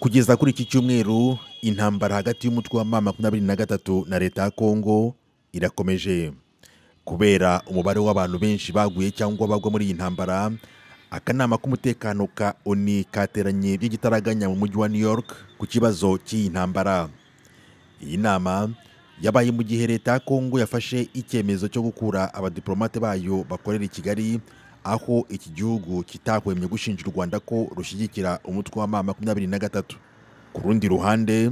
Kugeza kuri iki cyumweru intambara hagati y'umutwe wa M23 na leta ya Kongo irakomeje. Kubera umubare w'abantu benshi baguye cyangwa bagwa muri iyi ntambara, akanama k'umutekano ka ONU kateranye by'igitaraganya mu mujyi wa New York ku kibazo cy'iyi ntambara. Iyi nama yabaye mu gihe leta ya Kongo yafashe icyemezo cyo gukura abadiplomate bayo bakorera i Kigali, aho iki gihugu kitahwemye gushinja u Rwanda ko rushyigikira umutwe wa M23. Ku rundi ruhande,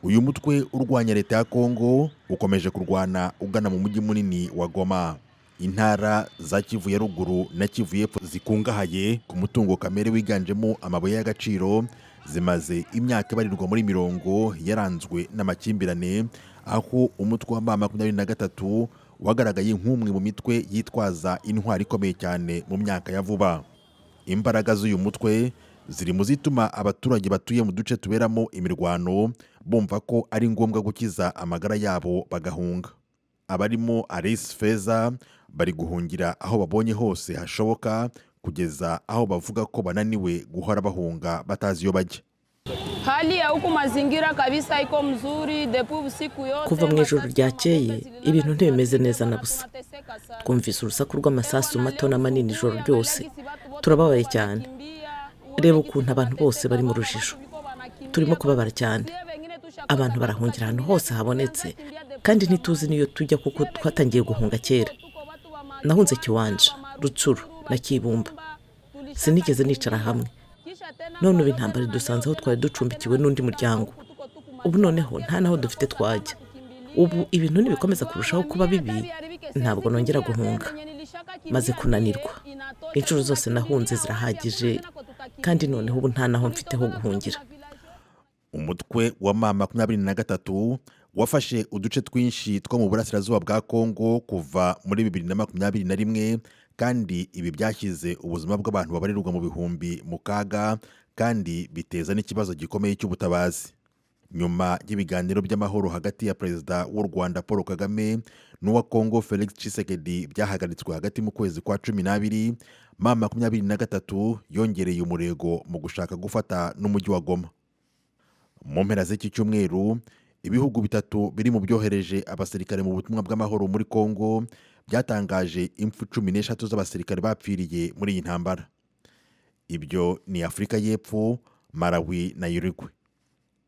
uyu mutwe urwanya leta ya Kongo ukomeje kurwana ugana mu mujyi munini wa Goma. Intara za Kivu ya ruguru na Kivu y'epfo zikungahaye ku mutungo kamere wiganjemo amabuye y'agaciro, zimaze imyaka ibarirwa muri mirongo yaranzwe n'amakimbirane, aho umutwe wa M23 wagaragaye nk'umwe mu mitwe yitwaza intwari ikomeye cyane mu myaka ya vuba. Imbaraga z'uyu mutwe ziri mu zituma abaturage batuye mu duce tuberamo imirwano bumva ko ari ngombwa gukiza amagara yabo bagahunga. Abarimo Alice Feza bari guhungira aho babonye hose hashoboka, kugeza aho bavuga ko bananiwe guhora bahunga batazi iyo bajya. Hali ya huku mazingira kabisa iko mzuri depuis usiku yote. Kuva mu ijoro ryakeye ibintu ntibimeze neza na busa. Twumvise urusaku rw'amasasu mato na manini ijoro ryose. Turababaye cyane. Reba ukuntu abantu bose bari mu rujijo. Turimo kubabara cyane. Abantu barahungira ahantu hose habonetse, kandi ntituzi niyo tujya kuko twatangiye guhunga kera. Nahunze Kiwanja, Rutsuru na Kibumba. Sinigeze nicara hamwe. None ubu intambara dusanze aho twari ducumbikiwe n'undi muryango. Ubu noneho nta naho dufite twajya. Ubu ibintu nibikomeza kurushaho kuba bibi, ntabwo nongera guhunga. Maze kunanirwa. Inshuro zose nahunze zirahagije, kandi noneho ubu nta naho mfite ho guhungira. Umutwe wa M23 wafashe uduce twinshi two mu burasirazuba bwa Kongo kuva muri 2021, kandi ibi byashyize ubuzima bw'abantu babarirwa mu bihumbi mu kaga, kandi biteza n'ikibazo gikomeye cy'ubutabazi. Nyuma y'ibiganiro by'amahoro hagati ya Perezida w'u Rwanda Paul Kagame n'uwa Kongo Felix Tshisekedi byahagaritswe hagati mu kwezi kwa 12, M23 yongereye umurego mu gushaka gufata n'umujyi wa Goma. Mu mpera z'iki cyumweru, ibihugu bitatu biri mu byohereje abasirikare mu butumwa bw'amahoro muri Kongo byatangaje impfu 13 z'abasirikare bapfiriye muri iyi ntambara. Ibyo ni Afurika y'Epfo, Malawi na Uruguay.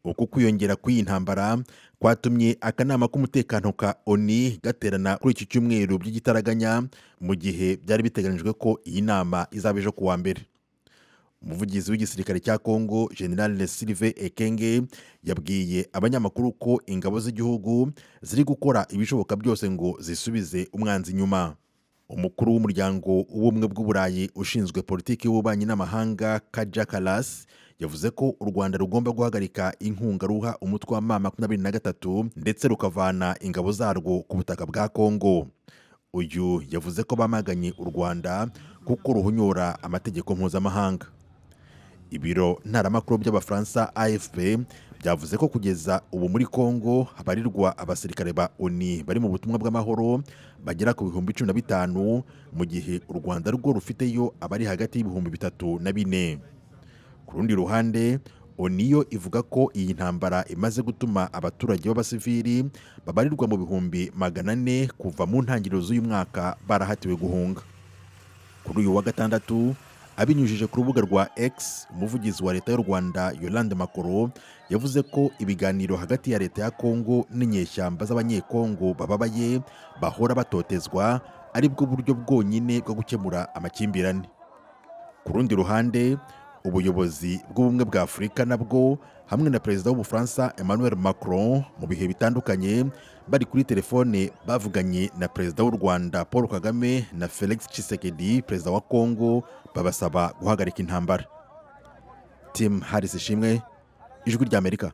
Uku kwiyongera kw'iyi ntambara kwatumye akanama k'umutekano ka ONU gaterana kuri iki cyumweru by'igitaraganya, mu gihe byari biteganijwe ko iyi nama izaba ejo kuwa mbere. Umuvugizi w'igisirikare cya Kongo General Sylvain Ekenge yabwiye abanyamakuru ko ingabo z'igihugu ziri gukora ibishoboka byose ngo zisubize umwanzi inyuma. Umukuru w'umuryango w'ubumwe bw'Uburayi ushinzwe politiki y'ububanyi n'amahanga Kaja Kallas yavuze ko u Rwanda rugomba guhagarika inkunga ruha umutwe wa M23 ndetse rukavana ingabo zarwo ku butaka bwa Kongo. Uyu yavuze ko bamaganye u Rwanda kuko ruhunyura amategeko mpuzamahanga. Ibiro ntaramakuru by'Abafaransa AFP byavuze ko kugeza ubu muri Kongo habarirwa abasirikare ba ONU bari mu butumwa bw'amahoro bagera ku bihumbi 15, mu gihe u Rwanda rwo rufiteyo abari hagati y'ibihumbi 3 na 4. Ku rundi ruhande, ONU yo ivuga ko iyi ntambara imaze gutuma abaturage b'abasivili babarirwa mu bihumbi 400 kuva mu ntangiriro z'uyu mwaka barahatiwe guhunga. Kuri uyu wa gatandatu, abinyujije ku rubuga rwa X, umuvugizi wa leta y'u Rwanda Yolande Makoro yavuze ko ibiganiro hagati ya leta ya Kongo n'inyeshyamba z'abanyekongo bababaye bahora batotezwa ari bwo buryo bwonyine bwo gukemura amakimbirane. Ku rundi ruhande, ubuyobozi bw'ubumwe bwa Afurika nabwo hamwe na Perezida w'Ubufaransa Emmanuel Macron mu bihe bitandukanye bari kuri telefone bavuganye na Perezida w'u Rwanda Paul Kagame na Felix Tshisekedi, Perezida wa Kongo, babasaba guhagarika intambara. Tim Harris Ishimwe, Ijwi ry'Amerika.